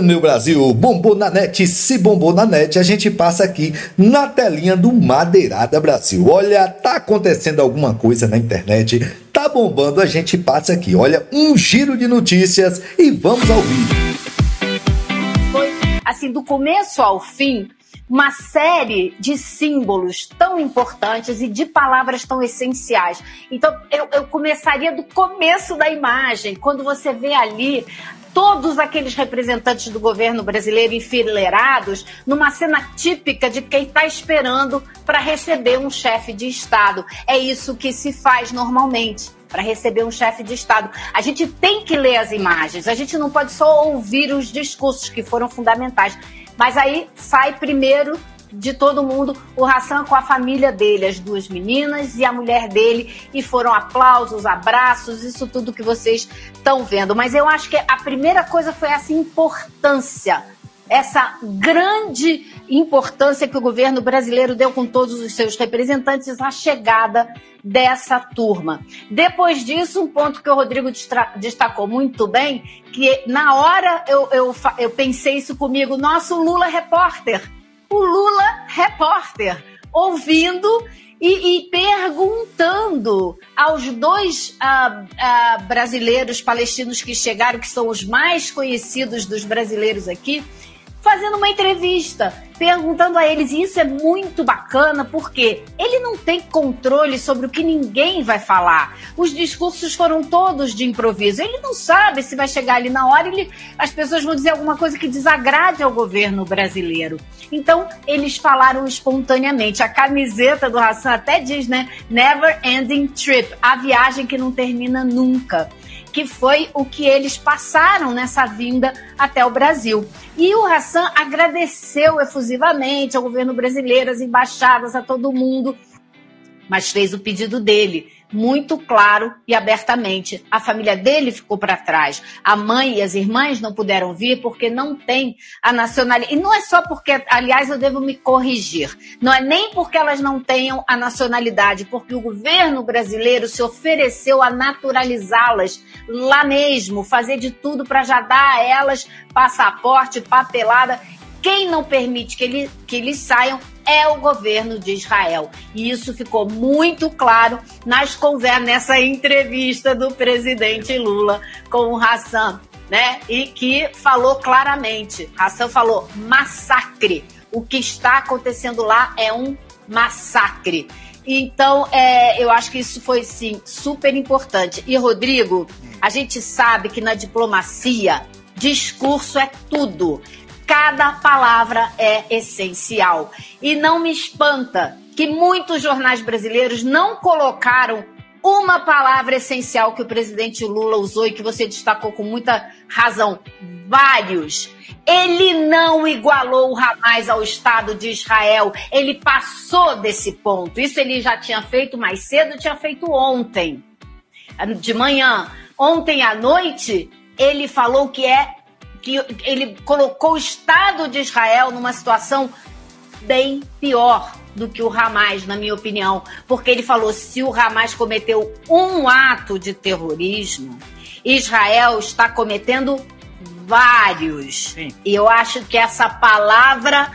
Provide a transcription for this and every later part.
Meu Brasil, bombou na net, se bombou na net, a gente passa aqui na telinha do Madeirada Brasil. Olha, tá acontecendo alguma coisa na internet, tá bombando, a gente passa aqui. Olha, um giro de notícias e vamos ao vídeo. Foi, assim, do começo ao fim, uma série de símbolos tão importantes e de palavras tão essenciais. Então, eu começaria do começo da imagem, quando você vê ali todos aqueles representantes do governo brasileiro enfileirados numa cena típica de quem está esperando para receber um chefe de Estado. É isso que se faz normalmente, para receber um chefe de Estado. A gente tem que ler as imagens, a gente não pode só ouvir os discursos que foram fundamentais. Mas aí sai primeiro de todo mundo o Hassan com a família dele, as duas meninas e a mulher dele, e foram aplausos, abraços, isso tudo que vocês estão vendo. Mas eu acho que a primeira coisa foi essa importância, essa grande importância que o governo brasileiro deu com todos os seus representantes à chegada dessa turma. Depois disso, um ponto que o Rodrigo destacou muito bem, que na hora eu pensei isso comigo, nosso Lula repórter, o Lula repórter, ouvindo e perguntando aos dois brasileiros palestinos que chegaram, que são os mais conhecidos dos brasileiros aqui, fazendo uma entrevista, perguntando a eles, e isso é muito bacana, porque ele não tem controle sobre o que ninguém vai falar. Os discursos foram todos de improviso. Ele não sabe se vai chegar ali na hora e as pessoas vão dizer alguma coisa que desagrade ao governo brasileiro. Então, eles falaram espontaneamente. A camiseta do Hassan até diz, né? Never ending trip, a viagem que não termina nunca, que foi o que eles passaram nessa vinda até o Brasil. E o Hassan agradeceu efusivamente ao governo brasileiro, às embaixadas, a todo mundo, mas fez o pedido dele, muito claro e abertamente. A família dele ficou para trás. A mãe e as irmãs não puderam vir porque não tem a nacionalidade. E não é só porque, aliás, eu devo me corrigir, não é nem porque elas não tenham a nacionalidade, porque o governo brasileiro se ofereceu a naturalizá-las lá mesmo, fazer de tudo para já dar a elas passaporte, papelada. Quem não permite que eles saiam é o governo de Israel. E isso ficou muito claro nessa entrevista do presidente Lula com o Hassan, né? E que falou claramente, Hassan falou massacre. O que está acontecendo lá é um massacre. Então, eu acho que isso foi, sim, super importante. E, Rodrigo, a gente sabe que na diplomacia, discurso é tudo. Cada palavra é essencial. E não me espanta que muitos jornais brasileiros não colocaram uma palavra essencial que o presidente Lula usou e que você destacou com muita razão. Vários. Ele não igualou o Hamas ao Estado de Israel. Ele passou desse ponto. Isso ele já tinha feito mais cedo, tinha feito ontem, de manhã. Ontem à noite, ele falou que ele colocou o Estado de Israel numa situação bem pior do que o Hamas, na minha opinião. Porque ele falou, se o Hamas cometeu um ato de terrorismo, Israel está cometendo vários. Sim. E eu acho que essa palavra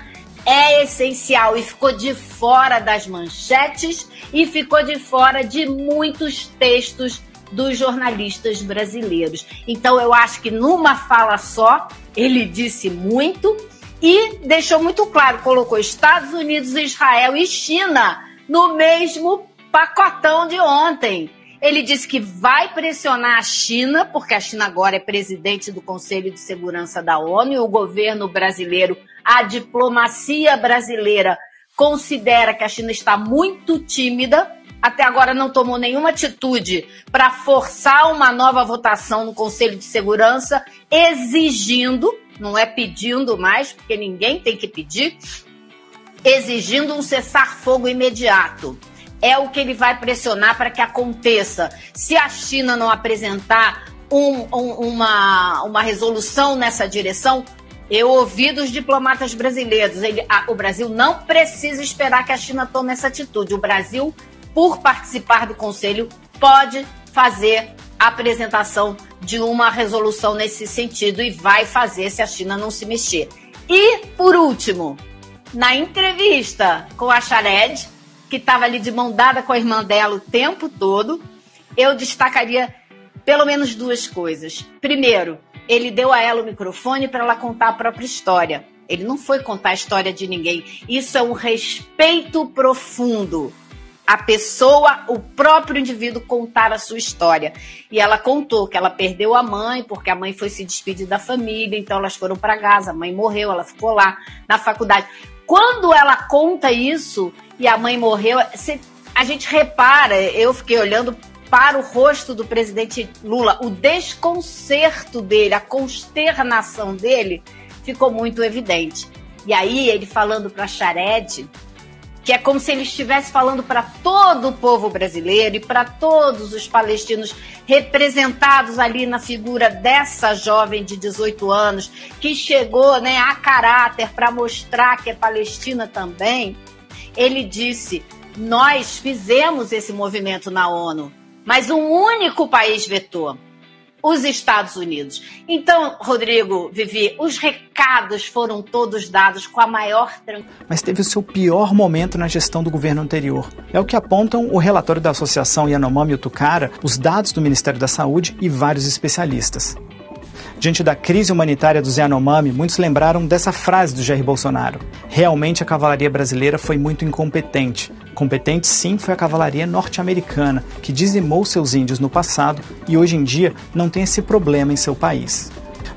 é essencial e ficou de fora das manchetes e ficou de fora de muitos textos dos jornalistas brasileiros. Então eu acho que numa fala só ele disse muito e deixou muito claro, colocou Estados Unidos, Israel e China no mesmo pacotão de ontem. Ele disse que vai pressionar a China, porque a China agora é presidente do Conselho de Segurança da ONU, e o governo brasileiro, a diplomacia brasileira considera que a China está muito tímida. Até agora não tomou nenhuma atitude para forçar uma nova votação no Conselho de Segurança, exigindo, não é pedindo mais, porque ninguém tem que pedir, exigindo um cessar-fogo imediato. É o que ele vai pressionar para que aconteça. Se a China não apresentar uma resolução nessa direção, eu ouvi dos diplomatas brasileiros, o Brasil não precisa esperar que a China tome essa atitude. O Brasil, por participar do Conselho, pode fazer a apresentação de uma resolução nesse sentido e vai fazer se a China não se mexer. E, por último, na entrevista com a Chared, que estava ali de mão dada com a irmã dela o tempo todo, eu destacaria pelo menos duas coisas. Primeiro, ele deu a ela o microfone para ela contar a própria história. Ele não foi contar a história de ninguém. Isso é um respeito profundo. A pessoa, o próprio indivíduo contar a sua história. E ela contou que ela perdeu a mãe, porque a mãe foi se despedir da família, então elas foram para casa, a mãe morreu, ela ficou lá na faculdade. Quando ela conta isso e a mãe morreu, a gente repara, eu fiquei olhando para o rosto do presidente Lula, o desconcerto dele, a consternação dele ficou muito evidente. E aí ele falando para a Chared, que é como se ele estivesse falando para todo o povo brasileiro e para todos os palestinos representados ali na figura dessa jovem de 18 anos que chegou, né, a caráter para mostrar que é palestina também. Ele disse: nós fizemos esse movimento na ONU, mas um único país vetou: os Estados Unidos. Então, Rodrigo, Vivi, os recados foram todos dados com a maior tranquilidade. Mas teve o seu pior momento na gestão do governo anterior. É o que apontam o relatório da Associação Yanomami Utucara, os dados do Ministério da Saúde e vários especialistas. Diante da crise humanitária dos Yanomami, muitos lembraram dessa frase do Jair Bolsonaro: realmente a cavalaria brasileira foi muito incompetente. Competente, sim, foi a cavalaria norte-americana, que dizimou seus índios no passado e hoje em dia não tem esse problema em seu país.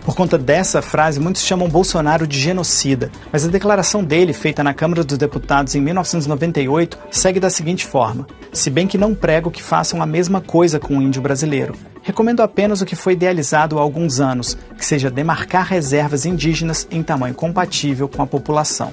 Por conta dessa frase, muitos chamam Bolsonaro de genocida, mas a declaração dele, feita na Câmara dos Deputados em 1998, segue da seguinte forma: se bem que não prego que façam a mesma coisa com o índio brasileiro. Recomendo apenas o que foi idealizado há alguns anos, que seja demarcar reservas indígenas em tamanho compatível com a população.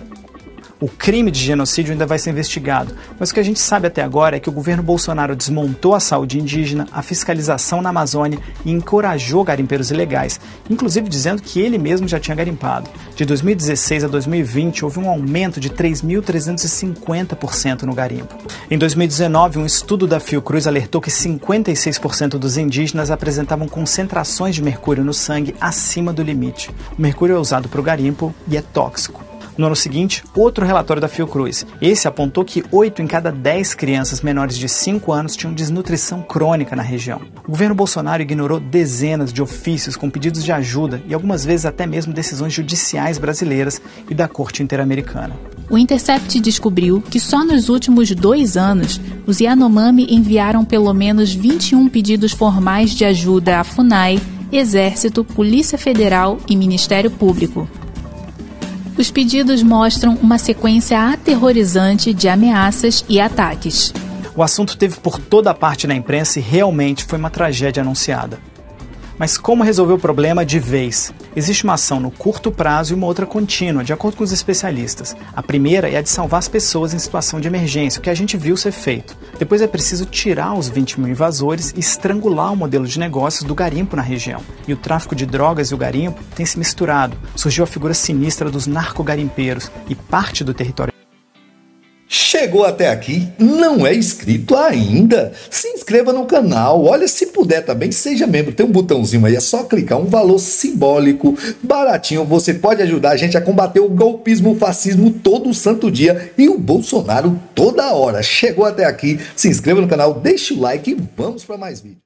O crime de genocídio ainda vai ser investigado, mas o que a gente sabe até agora é que o governo Bolsonaro desmontou a saúde indígena, a fiscalização na Amazônia e encorajou garimpeiros ilegais, inclusive dizendo que ele mesmo já tinha garimpado. De 2016 a 2020, houve um aumento de 3.350% no garimpo. Em 2019, um estudo da Fiocruz alertou que 56% dos indígenas apresentavam concentrações de mercúrio no sangue acima do limite. O mercúrio é usado para o garimpo e é tóxico. No ano seguinte, outro relatório da Fiocruz. Esse apontou que 8 em cada 10 crianças menores de 5 anos tinham desnutrição crônica na região. O governo Bolsonaro ignorou dezenas de ofícios com pedidos de ajuda e algumas vezes até mesmo decisões judiciais brasileiras e da Corte Interamericana. O Intercept descobriu que só nos últimos 2 anos, os Yanomami enviaram pelo menos 21 pedidos formais de ajuda à FUNAI, Exército, Polícia Federal e Ministério Público. Os pedidos mostram uma sequência aterrorizante de ameaças e ataques. O assunto teve por toda parte na imprensa e realmente foi uma tragédia anunciada. Mas como resolver o problema de vez? Existe uma ação no curto prazo e uma outra contínua, de acordo com os especialistas. A primeira é a de salvar as pessoas em situação de emergência, o que a gente viu ser feito. Depois é preciso tirar os 20 mil invasores e estrangular o modelo de negócios do garimpo na região. E o tráfico de drogas e o garimpo têm se misturado. Surgiu a figura sinistra dos narcogarimpeiros e parte do território. Chegou até aqui, não é inscrito ainda? Se inscreva no canal, olha, se puder também, seja membro, tem um botãozinho aí, é só clicar, um valor simbólico, baratinho, você pode ajudar a gente a combater o golpismo, o fascismo todo santo dia e o Bolsonaro toda hora. Chegou até aqui, se inscreva no canal, deixa o like e vamos para mais vídeos.